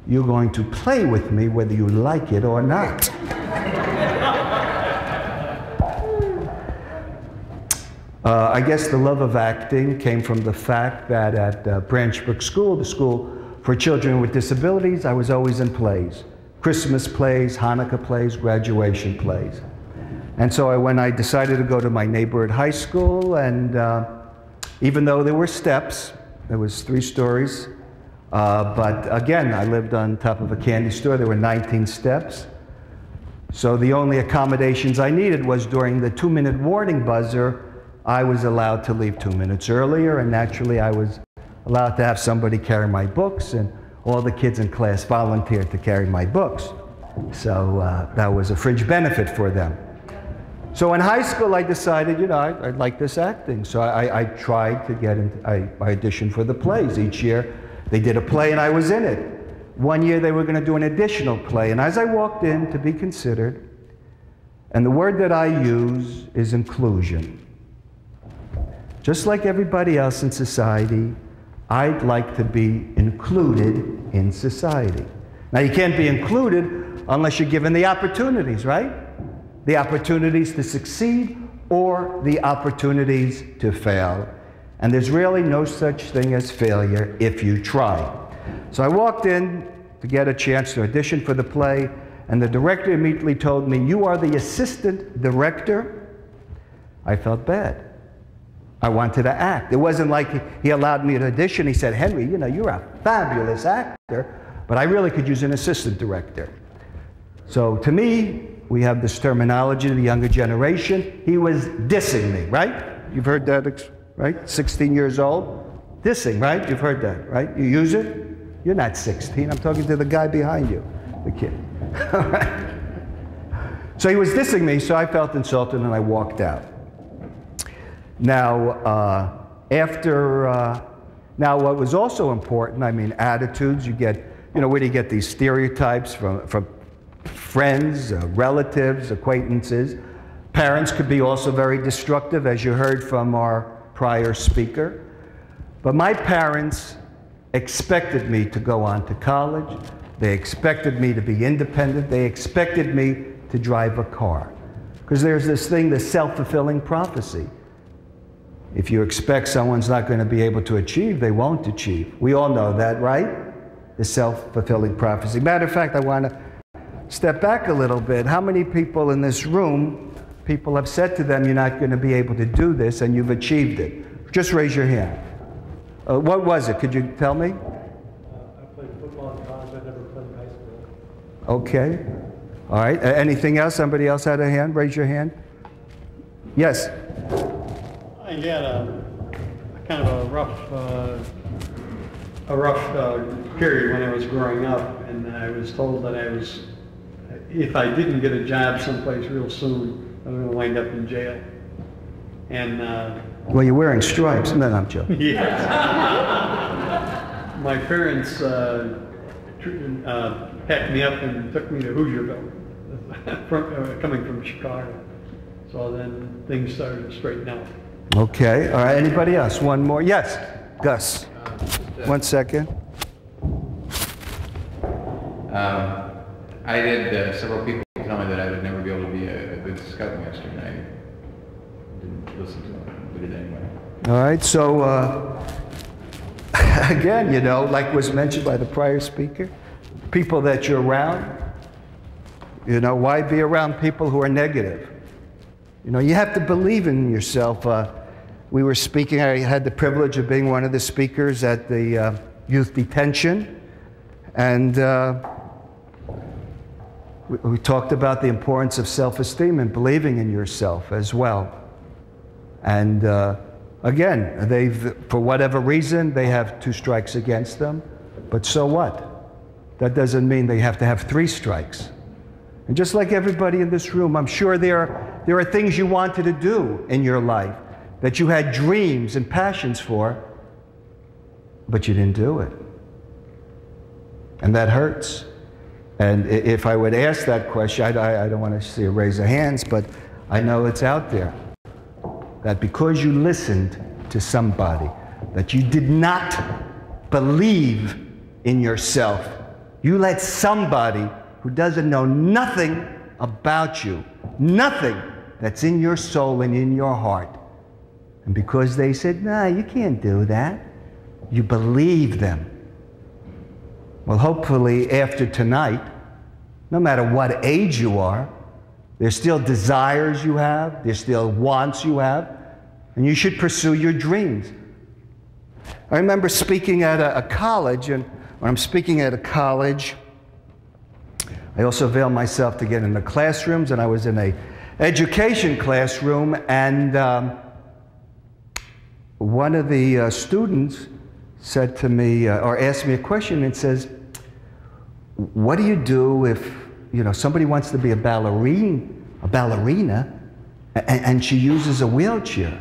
you're going to play with me whether you like it or not. I guess the love of acting came from the fact that at Branchbrook School, the school for children with disabilities, I was always in plays. Christmas plays, Hanukkah plays, graduation plays. And so when I decided to go to my neighborhood high school, and even though there were steps, there was 3 stories, but again, I lived on top of a candy store. There were 19 steps. So the only accommodations I needed was during the 2-minute warning buzzer, I was allowed to leave 2 minutes earlier, and naturally I was allowed to have somebody carry my books, and all the kids in class volunteered to carry my books. So that was a fringe benefit for them. So in high school I decided, you know, I like this acting. So I tried to get into, I auditioned for the plays. Each year they did a play and I was in it. One year they were going to do an additional play, and as I walked in to be considered, and the word that I use is inclusion. Just like everybody else in society, I'd like to be included in society. Now, you can't be included unless you're given the opportunities, right? The opportunities to succeed or the opportunities to fail. And there's really no such thing as failure if you try. So I walked in to get a chance to audition for the play, and the director immediately told me, "You are the assistant director." I felt bad. I wanted to act. It wasn't like he allowed me to audition. He said, "Henry, you know, you're a fabulous actor, but I really could use an assistant director." So to me, we have this terminology of the younger generation. He was dissing me, right? You've heard that, right? 16 years old. Dissing, right? You've heard that, right? You use it? You're not 16. I'm talking to the guy behind you, the kid. All right. So he was dissing me, so I felt insulted and I walked out. Now, now what was also important, I mean, attitudes, you get, you know, where do you get these stereotypes from friends, relatives, acquaintances? Parents could be also very destructive, as you heard from our prior speaker. But my parents expected me to go on to college. They expected me to be independent. They expected me to drive a car. Because there's this thing, the self-fulfilling prophecy. If you expect someone's not going to be able to achieve, they won't achieve. We all know that, right? The self-fulfilling prophecy. Matter of fact, I want to step back a little bit. How many people in this room, people have said to them, "You're not going to be able to do this," and you've achieved it? Just raise your hand. What was it? Could you tell me? I played football in college. I never played in high school. Okay. All right. Anything else? Somebody else had a hand? Raise your hand. Yes. I had a kind of a rough period when I was growing up, and I was told that if I didn't get a job someplace real soon, I was going to wind up in jail. And well, you're wearing stripes. No, I'm joking. Yes. My parents packed me up and took me to Hoosierville, coming from Chicago. So then things started to straighten out. Okay. All right. Anybody else? One more. Yes, Gus. 1 second. I had several people tell me that I would never be able to be a good scoutmaster, and I didn't listen to them, but did anyway. All right. So again, you know, like was mentioned by the prior speaker, people that you're around. You know, why be around people who are negative? You know, you have to believe in yourself. We were speaking, I had the privilege of being one of the speakers at the youth detention, and we talked about the importance of self-esteem and believing in yourself as well. And again, for whatever reason, they have 2 strikes against them, but so what? That doesn't mean they have to have 3 strikes. And just like everybody in this room, I'm sure there are things you wanted to do in your life, that you had dreams and passions for, but you didn't do it. And that hurts. And if I would ask that question, I don't want to see a raise of hands, but I know it's out there. That because you listened to somebody, that you did not believe in yourself, You let somebody who doesn't know nothing about you, nothing that's in your soul and in your heart, and because they said, "No, you can't do that," you believe them. Well, hopefully after tonight, no matter what age you are, there's still desires you have, there's still wants you have, and you should pursue your dreams. I remember speaking at a college, and when I'm speaking at a college, I also avail myself to get in the classrooms, and I was in a education classroom, and one of the students said to me, or asked me a question, and says, "What do you do if, somebody wants to be a ballerina, and she uses a wheelchair?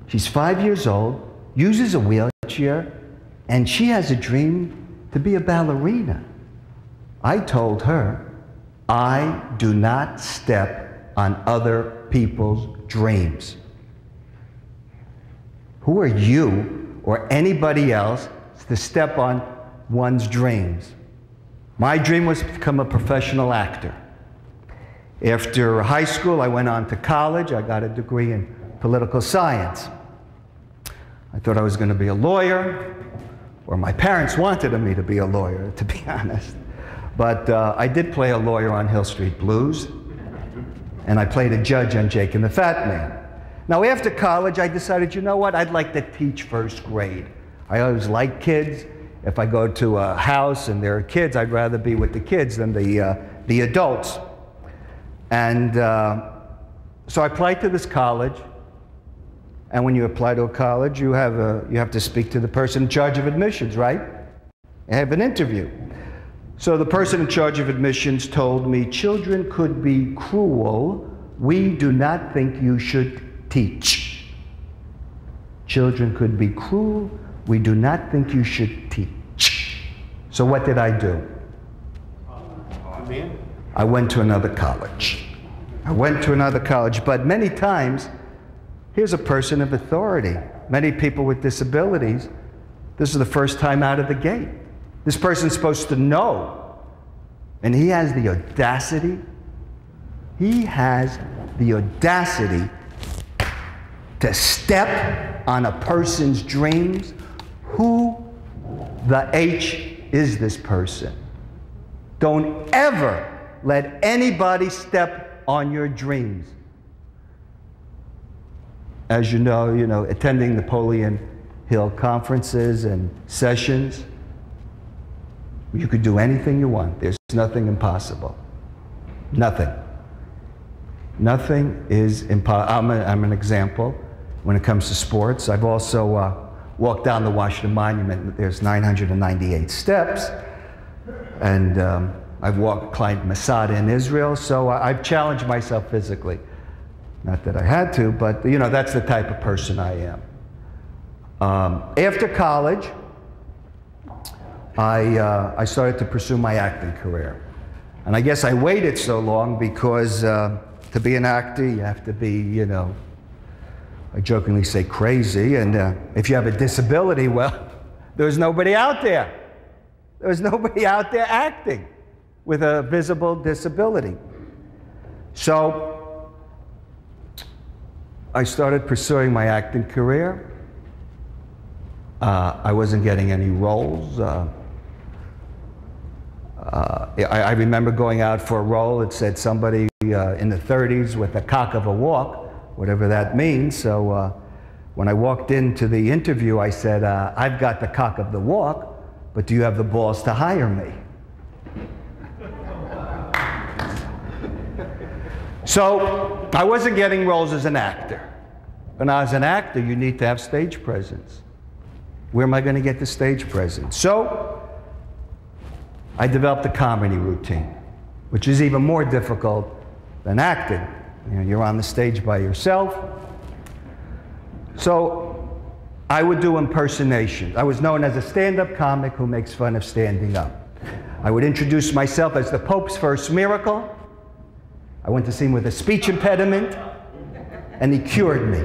She's 5 years old, uses a wheelchair, and she has a dream to be a ballerina." I told her, "I do not step on other people's dreams. Who are you or anybody else to step on one's dreams?" My dream was to become a professional actor. After high school, I went on to college. I got a degree in political science. I thought I was going to be a lawyer, or my parents wanted me to be a lawyer, to be honest. But I did play a lawyer on Hill Street Blues, and I played a judge on Jake and the Fat Man. Now, after college, I decided, you know what, I'd like to teach first grade. I always liked kids. If I go to a house and there are kids, I'd rather be with the kids than the adults. And so I applied to this college. And when you apply to a college, you have to speak to the person in charge of admissions, right? You have an interview. So the person in charge of admissions told me, "Children could be cruel. We do not think you should teach. Children could be cruel. We do not think you should teach." So what did I do? I went to another college. But many times, here's a person of authority. Many people with disabilities, this is the first time out of the gate. This person's supposed to know. And he has the audacity to step on a person's dreams. Who the H is this person? Don't ever let anybody step on your dreams. As you know, attending Napoleon Hill conferences and sessions, you could do anything you want. There's nothing impossible. Nothing. Nothing is impossible. I'm an example when it comes to sports. I've also walked down the Washington Monument. There's 998 steps. And I've climbed Masada in Israel. So I've challenged myself physically. Not that I had to, but that's the type of person I am. After college, I started to pursue my acting career. And I guess I waited so long because to be an actor, you have to be, I jokingly say crazy. And if you have a disability, well, there's nobody out there. There's nobody out there acting with a visible disability. So I started pursuing my acting career. I wasn't getting any roles. I remember going out for a role. It said somebody in the 30s with a cock of a walk, whatever that means. So when I walked into the interview, I said, "I've got the cock of the walk, but do you have the balls to hire me?" So I wasn't getting roles as an actor. And as an actor, you need to have stage presence. Where am I going to get the stage presence? So I developed a comedy routine, which is even more difficult than acting. You're on the stage by yourself. So I would do impersonations. I was known as a stand-up comic who makes fun of standing up. I would introduce myself as the Pope's first miracle. I went to see him with a speech impediment, and he cured me.